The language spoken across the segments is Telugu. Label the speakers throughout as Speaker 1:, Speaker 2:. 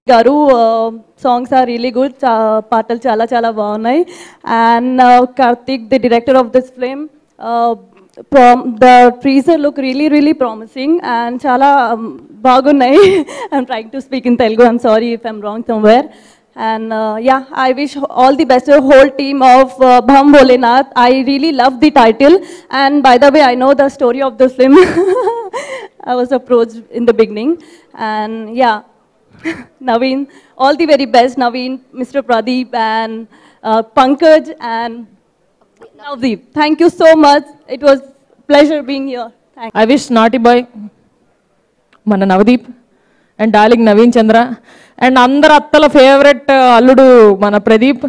Speaker 1: గారు సాంగ్స్ ఆర్ రియలీ గుడ్, పాటలు చాలా చాలా బాగున్నాయి. And Karthik, the director of this film, the teaser look really promising and chala bagunnai. I'm trying to speak in Telugu, I'm sorry if I'm wrong somewhere. And yeah, I wish all the best to the whole team of Bham Bholenath. I really love the title, and by the way I know the story of this film. I was approached in the beginning, and yeah, Naveen, all the very best, Naveen, Mr. Pradeep, and Pankaj, and Navdeep. Thank you so much. It was pleasure being here. Thank you.
Speaker 2: I wish Naughty Boy, Mana Navdeep, and darling Naveen Chandra, and andar attala favorite alludu Mana Pradeep.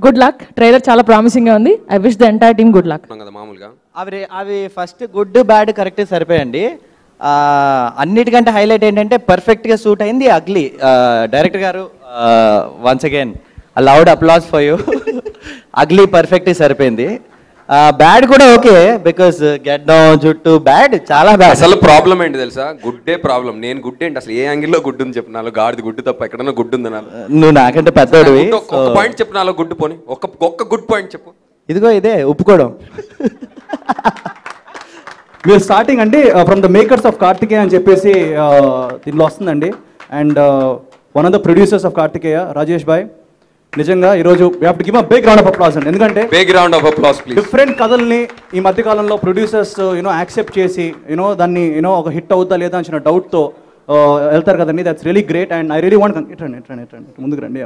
Speaker 2: Good luck. Trailer chala promising ga undi. I wish the entire team good luck.
Speaker 3: అవి ఫస్ట్ గుడ్ బ్యాడ్ కరెక్ట్ సరిపోయండి. అన్నిటికంటే హైలైట్ ఏంటంటే పర్ఫెక్ట్గా సూట్ అయింది అగ్లీ. డైరెక్టర్ గారు once again loud applause for you. Ugly పర్ఫెక్ట్గా సరిపోయింది. బ్యాడ్ కూడా ఓకే, బికాస్ గెడ్డం జుట్టు బ్యాడ్, చాలా బ్యాడ్.
Speaker 4: అసలు ప్రాబ్లం ఏంటి తెలుసా? గుడ్డే ప్రాబ్లం. నేను గుడ్ ఏంటి అసలు? ఏ యాంగిల్లో గుడ్డు ఉంది చెప్పు. నాలో గాడిది గుడ్డు తప్ప ఎక్కడన్నా గుడ్డు ఉంది నాలో?
Speaker 3: నువ్వు నాకంటే పెద్దోడివి.
Speaker 4: ఒక పాయింట్ చెప్పు నాలో గుడ్డు పోని. ఒక్క గుడ్ పాయింట్ చెప్పు.
Speaker 3: ఇదిగో ఇదే ఒప్పుకోవడం.
Speaker 5: మీరు స్టార్టింగ్ అండి from the makers of Karthikeya అని చెప్పేసి దీనిలో వస్తుందండి. And one of the producers of Karthikeya, Rajesh bhai, నిజంగా ఈరోజు we have to give a big round of applause అండి. ఎందుకంటే డిఫరెంట్ కథల్ని ఈ మధ్య కాలంలో ప్రొడ్యూసర్స్ యాక్సెప్ట్ చేసి దాన్ని ఒక హిట్ అవుతా లేదా అని డౌట్తో వెళ్తారు కదండి. That's really great. And I really want ఇట్రండి ముందుకు రండి.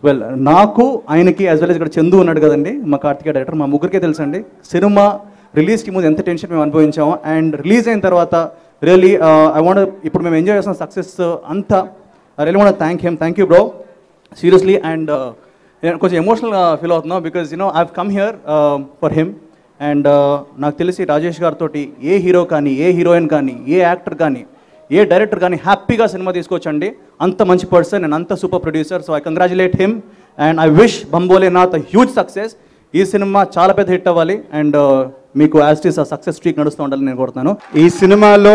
Speaker 5: వెల్, నాకు ఆయనకి యాజ్ వెల్ as ఇక్కడ చందు ఉన్నాడు కదండి, మా కార్తికేయ డైరెక్టర్, మా ముగ్గురికే తెలుసండి సినిమా రిలీజ్కి ముందు ఎంత టెన్షన్ మేము అనుభవించాము. అండ్ రిలీజ్ అయిన తర్వాత రియలీ ఐ వాంట్, ఇప్పుడు మేము ఎంజాయ్ చేస్తున్న సక్సెస్ అంతా I really want thank him. Thank you bro, seriously. And నేను కొంచెం ఎమోషనల్గా ఫీల్ అవుతున్నాను because I have come here for him. And నాకు తెలిసి రాజేష్ గారితో ఏ హీరో కానీ, ఏ హీరోయిన్ కానీ, ఏ యాక్టర్ కానీ, ఏ డైరెక్టర్ కానీ హ్యాపీగా సినిమా తీసుకొచ్చండి. అంత మంచి పర్సన్ అండ్ అంత super producer. So I congratulate him and I wish Bham Bholenath huge success. ఈ సినిమా చాలా పెద్ద హిట్ అవ్వాలి అండ్ మీకు as it is a success streak నడుస్తూ ఉండాలని నేను కోరుతున్నాను.
Speaker 6: ఈ సినిమాలో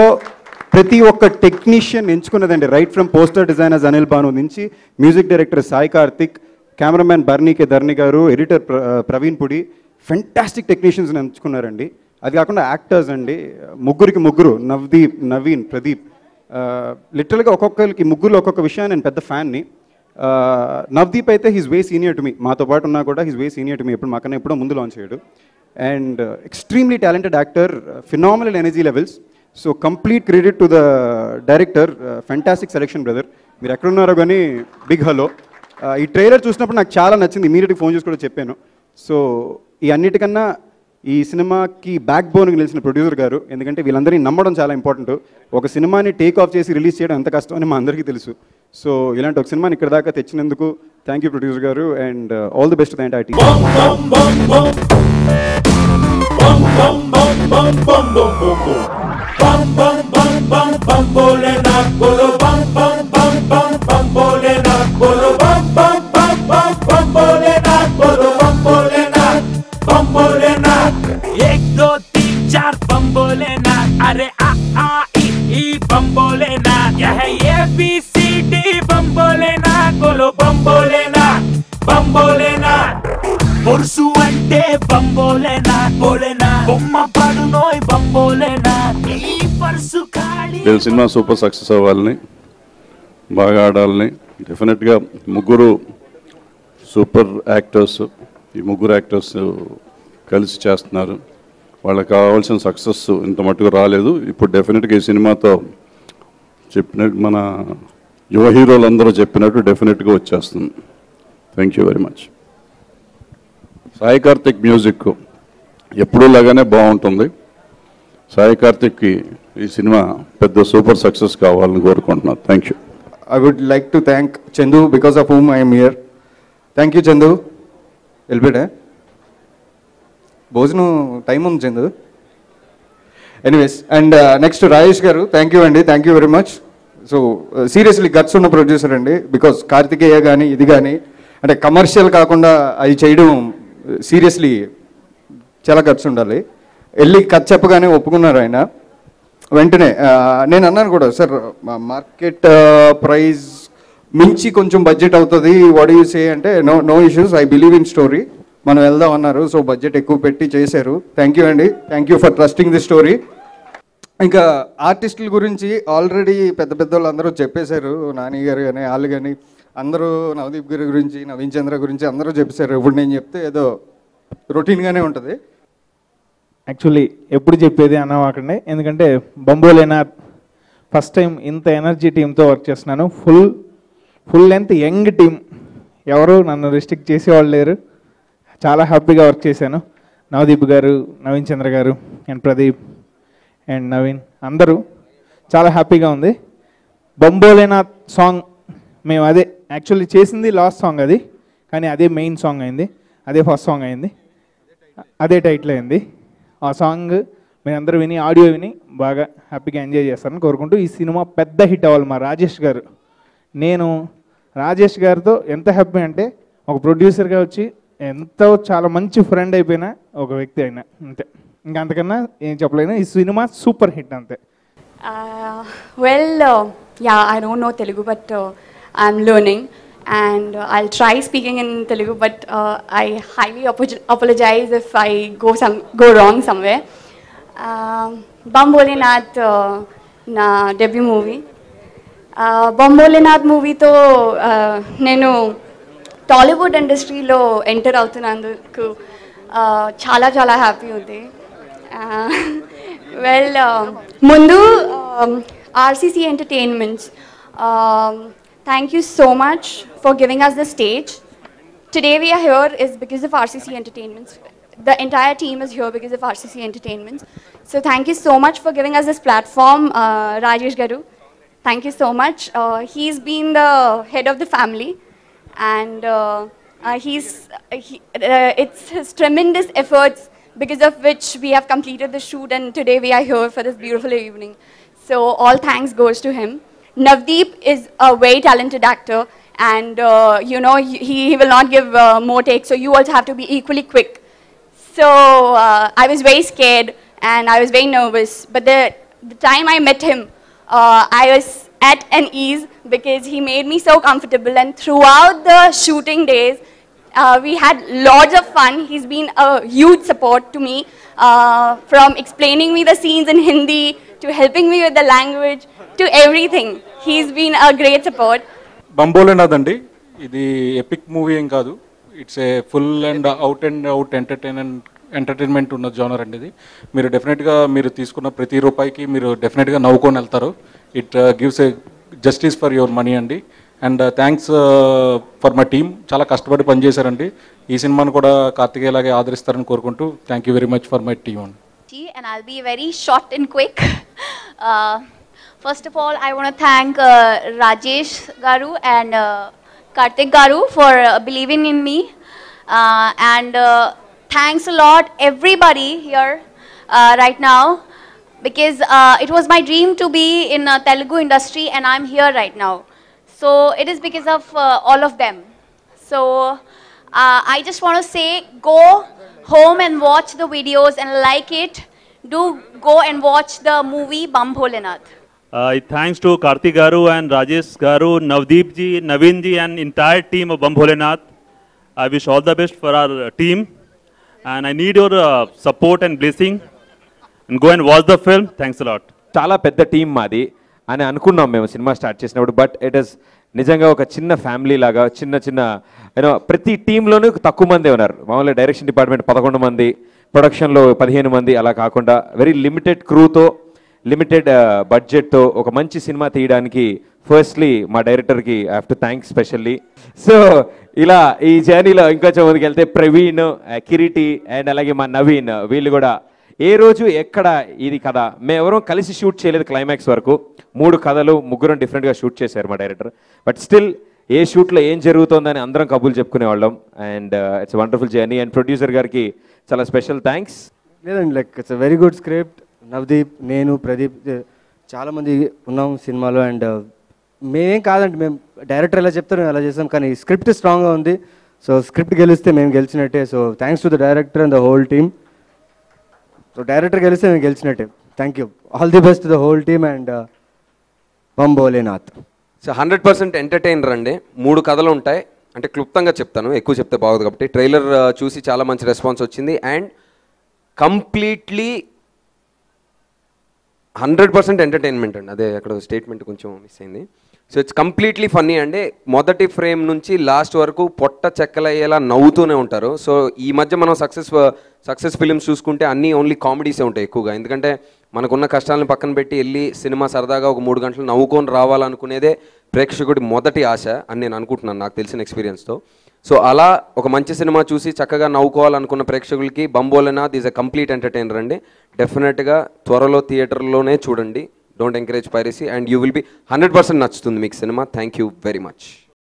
Speaker 6: ప్రతి ఒక్క టెక్నీషియన్ ఎంచుకున్నదండి, right from poster designers Anil Bhanu నుంచి music director Sai Karthik, cameraman బర్నీకే ధర్ని గారు, ఎడిటర్ ప్రవీణ్ పుడి, ఫెంటాస్టిక్ టెక్నీషియన్స్ని ఎంచుకున్నారండి. అది కాకుండా యాక్టర్స్ అండి, ముగ్గురు నవదీప్, నవీన్, ప్రదీప్, లిటరల్గా ఒక్కొక్కరికి ముగ్గురు ఒక్కొక్క విషయాన్ని నేను పెద్ద ఫ్యాన్ని. నవదీప్ అయితే he's way senior to me, మాతో పాటు ఉన్నా కూడా he's way senior to me, ఎప్పుడు మాకన్నా ఎప్పుడో ముందు లాంచ్ చేయడు. And extremely talented actor, phenomenal energy levels. So complete credit to the director, fantastic selection brother. మీరు ఎక్కడున్నారో కానీ బిగ్ హలో. ఈ ట్రైలర్ చూసినప్పుడు నాకు చాలా నచ్చింది, ఇమీడియట్గా ఫోన్ చేసి కూడా చెప్పాను. సో ఈ అన్నిటికన్నా ఈ సినిమాకి బ్యాక్ బోన్కి నిలిచిన ప్రొడ్యూసర్ గారు, ఎందుకంటే వీళ్ళందరినీ నమ్మడం చాలా ఇంపార్టెంట్. ఒక సినిమాని టేక్ ఆఫ్ చేసి రిలీజ్ చేయడం ఎంత కష్టం అని మా అందరికీ తెలుసు. సో ఇలాంటి ఒక సినిమాని ఇక్కడ దాకా తెచ్చినందుకు థ్యాంక్ యూ ప్రొడ్యూసర్ గారు and all the best the entire team.
Speaker 7: अरे आ आ ई बम बोलेना, यह ए बी सी डी बम बोलेना, बोलो बम बोलेना, बम बोलेना. पुरुषु अंटे बम बोलेना, बोलेना बొమ్మ పడునోయ్ బం బోలేనా, ఈ పర్సు ఖాళీ.
Speaker 8: ఈ సినిమా సూపర్ సక్సెస్ అవ్వాలని, బాగా ఆడాలని. డెఫినెట్గా ముగ్గురు సూపర్ యాక్టర్స్, ఈ ముగ్గురు యాక్టర్స్ కలిసి చేస్తున్నారు. వాళ్ళకి కావాల్సిన సక్సెస్ ఇంత మట్టుకు రాలేదు. ఇప్పుడు డెఫినెట్గా ఈ సినిమాతో చెప్పినట్టు మన యువ హీరోలందరూ చెప్పినట్టు డెఫినెట్గా వచ్చేస్తుంది. Thank you very much. Sai Karthik music ఎప్పుడూ లాగానే బాగుంటుంది. సాయి కార్తిక్కి ఈ సినిమా పెద్ద సూపర్ సక్సెస్ కావాలని కోరుకుంటున్నాను. Thank you.
Speaker 6: I would like to thank Chandu, because of whom I am here. Thank you, Chandu. Elbide. భోజనం టైం ఉంది Chandu. Anyways, and next Rajesh గారు, థ్యాంక్ యూ అండి, thank you very much. So seriously guts ఉన్న ప్రొడ్యూసర్ అండి, బికాస్ కార్తికేయ కానీ ఇది కానీ అంటే కమర్షియల్ కాకుండా అది చేయడం సీరియస్లీ చాలా గట్స్ ఉండాలి. వెళ్ళి కథ చెప్పగానే ఒప్పుకున్నారు ఆయన. వెంటనే నేను అన్నాను కూడా సార్ మార్కెట్ ప్రైస్ మించి కొంచెం బడ్జెట్ అవుతుంది వాట్ యూ సే అంటే no issues I believe in story మనం వెళ్దాం అన్నారు. సో బడ్జెట్ ఎక్కువ పెట్టి చేశారు. థ్యాంక్ యూ అండి, thank you for trusting the story. ఇంకా ఆర్టిస్టుల గురించి ఆల్రెడీ పెద్ద వాళ్ళు అందరూ చెప్పేశారు, నాని గారు కానీ వాళ్ళు కానీ అందరూ నవదీప్ గారి గురించి నవీన్ చంద్ర గురించి అందరూ చెప్పేశారు. ఇప్పుడు నేను చెప్తే ఏదో రొటీన్గానే ఉంటుంది.
Speaker 9: యాక్చువల్లీ ఎప్పుడు చెప్పేది అన్నవాకండి, ఎందుకంటే బంబోలేనా ఫస్ట్ టైం ఇంత ఎనర్జీ టీంతో వర్క్ చేస్తున్నాను. ఫుల్ లెంత్ యంగ్ టీం, ఎవరు నన్ను రిస్ట్రిక్ట్ చేసేవాళ్ళు లేరు. చాలా హ్యాపీగా వర్క్ చేశాను. నవదీప్ గారు, నవీన్ చంద్ర గారు అండ్ ప్రదీప్ అండ్ నవీన్ అందరూ చాలా హ్యాపీగా ఉంది. బంబోలేనా సాంగ్ మేము అదే యాక్చువల్లీ చేసింది లాస్ట్ సాంగ్ అది, కానీ అదే మెయిన్ సాంగ్ అయింది, అదే ఫస్ట్ సాంగ్ అయింది, అదే టైటిల్ అయింది. ఆ సాంగ్ మీరందరూ విని ఆడియో విని బాగా హ్యాపీగా ఎంజాయ్ చేస్తారని కోరుకుంటూ ఈ సినిమా పెద్ద హిట్ అవ్వాలి. మా రాజేష్ గారు, నేను రాజేష్ గారితో ఎంత హ్యాపీ అంటే ఒక ప్రొడ్యూసర్గా వచ్చి ఎంతో చాలా మంచి ఫ్రెండ్ అయిపోయిన ఒక వ్యక్తి అయినా అంతే, ఇంకా అంతకన్నా ఏం చెప్పలేను. ఈ సినిమా సూపర్ హిట్ అంతే.
Speaker 10: I don't know Telugu, but I'm learning and I'll try speaking in Telugu, but I highly apologize if I go wrong somewhere. Bambolenath na debut movie. Bambolenath movie to nenu Tollywood ఇండస్ట్రీలో ఎంటర్ అవుతున్నందుకు చాలా చాలా హ్యాపీ ఉంది. వెల్ ముందు RCC entertainments, thank you so much for giving us the stage. Today we are here is because of RCC Entertainments. The entire team is here because of RCC Entertainments. So thank you so much for giving us this platform, Rajesh Garu. Thank you so much. He's been the head of the family. And it's his tremendous efforts because of which we have completed the shoot, and today we are here for this beautiful evening. So all thanks goes to him. Navdeep is a very talented actor, and he will not give more takes, so you also have to be equally quick. So I was very scared and I was very nervous, but the time I met him, I was at an ease because he made me so comfortable, and throughout the shooting days we had lots of fun. He's been a huge support to me, from explaining me the scenes in Hindi to helping me with the language to everything. He's been a great support.
Speaker 11: Bam Bholenath అండి, ఇది ఎపిక్ మూవీ ఏం కాదు, it's a full and out entertainment ఉన్న జోనర్ అండి. ఇది మీరు డెఫినెట్గా మీరు తీసుకున్న ప్రతి రూపాయికి మీరు డెఫినెట్గా నవ్వుకొని వెళ్తారు. It gives a justice for your money అండి. And thanks for my team, చాలా కష్టపడి పనిచేశారండి. ఈ సినిమాను కూడా కార్తికేయలాగే ఆదరిస్తారని కోరుకుంటూ thank you very much for my team అండి.
Speaker 12: And I'll be very short and quick. First of all, I want to thank Rajesh Garu and Karthik Garu for believing in me. And thanks a lot everybody here right now, because it was my dream to be in Telugu industry and I'm here right now. So it is because of all of them. So I just want to say, go home and watch the videos and like it. Do go and watch the movie Bambolenath.
Speaker 13: Thanks to Karthik Garu and Rajesh Garu, Navdeep ji, Naveen ji and entire team of Bambolenath. I wish all the best for our team and I need your support and blessing. And go and watch the film. Thanks a lot.
Speaker 14: చాలా పెద్ద టీం మాది అని అనుకున్నాం మేము సినిమా స్టార్ట్ చేసినప్పుడు, బట్ ఇట్ ఇస్ నిజంగా ఒక చిన్న ఫ్యామిలీ లాగా, చిన్న ప్రతి టీంలోనూ తక్కువ మంది ఉన్నారు. మామూలుగా డైరెక్షన్ డిపార్ట్మెంట్ 11 మంది, ప్రొడక్షన్లో 15 మంది, అలా కాకుండా వెరీ లిమిటెడ్ క్రూతో, లిమిటెడ్ బడ్జెట్తో ఒక మంచి సినిమా తీయడానికి ఫస్ట్లీ మా డైరెక్టర్కి I have to thank specially. So ఇలా ఈ జర్నీలో ఇంకొంచెం ముందుకు వెళ్తే ప్రవీణ్, కిరీటి అండ్ అలాగే మా నవీన్, వీళ్ళు కూడా ఏ రోజు ఎక్కడ ఇది కథ మేమెవరం కలిసి షూట్ చేయలేదు. క్లైమాక్స్ వరకు 3 కథలు ముగ్గురం డిఫరెంట్గా షూట్ చేశారు మా డైరెక్టర్, బట్ స్టిల్ ఏ షూట్లో ఏం జరుగుతుందని అందరం కబుర్లు చెప్పుకునేవాళ్ళం. And it's wonderful journey. And producer గారికి చాలా స్పెషల్ థ్యాంక్స్.
Speaker 15: లేదండి, like it's very good script. Navdeep, నేను, ప్రదీప్ చాలామంది ఉన్నాం సినిమాలో. అండ్ మేమేం కాదండి, మేము డైరెక్టర్ ఎలా చెప్తారో అలా చేస్తాం, కానీ స్క్రిప్ట్ స్ట్రాంగ్గా ఉంది. సో స్క్రిప్ట్ గెలిస్తే మేము గెలిచినట్టే. So thanks to the director and the whole team. So director గెలిస్తే మేము గెలిచినట్టే. Thank you. All the best to the whole team and Bham Bholenath.
Speaker 4: So 100% entertainer అండి. 3 కథలు ఉంటాయి, అంటే క్లుప్తంగా చెప్తాను, ఎక్కువ చెప్తే బాగోదు కాబట్టి. ట్రైలర్ చూసి చాలా మంచి రెస్పాన్స్ వచ్చింది అండ్ కంప్లీట్లీ 100% ఎంటర్టైన్మెంట్ అండి. అదే అక్కడ స్టేట్మెంట్ కొంచెం మిస్ అయింది. సో ఇట్స్ కంప్లీట్లీ ఫన్నీ అండి. మొదటి ఫ్రేమ్ నుంచి లాస్ట్ వరకు పొట్ట చెక్కలయ్యేలా నవ్వుతూనే ఉంటారు. సో ఈ మధ్య మనం సక్సెస్ ఫిలిమ్స్ చూసుకుంటే అన్నీ ఓన్లీ కామెడీసే ఉంటాయి ఎక్కువగా, ఎందుకంటే మనకున్న కష్టాలను పక్కన పెట్టి వెళ్ళి సినిమా సరదాగా ఒక 3 గంటలు నవ్వుకొని రావాలనుకునేదే ప్రేక్షకుడి మొదటి ఆశ అని నేను అనుకుంటున్నాను నాకు తెలిసిన ఎక్స్పీరియన్స్తో. సో అలా ఒక మంచి సినిమా చూసి చక్కగా నవ్వుకోవాలనుకున్న ప్రేక్షకులకి బం Bholenath is a complete entertainer అండి. డెఫినెట్గా త్వరలో థియేటర్లోనే చూడండి. Don't encourage piracy and you will be 100% నచ్చుతుంది మీకు cinema. Thank you very much.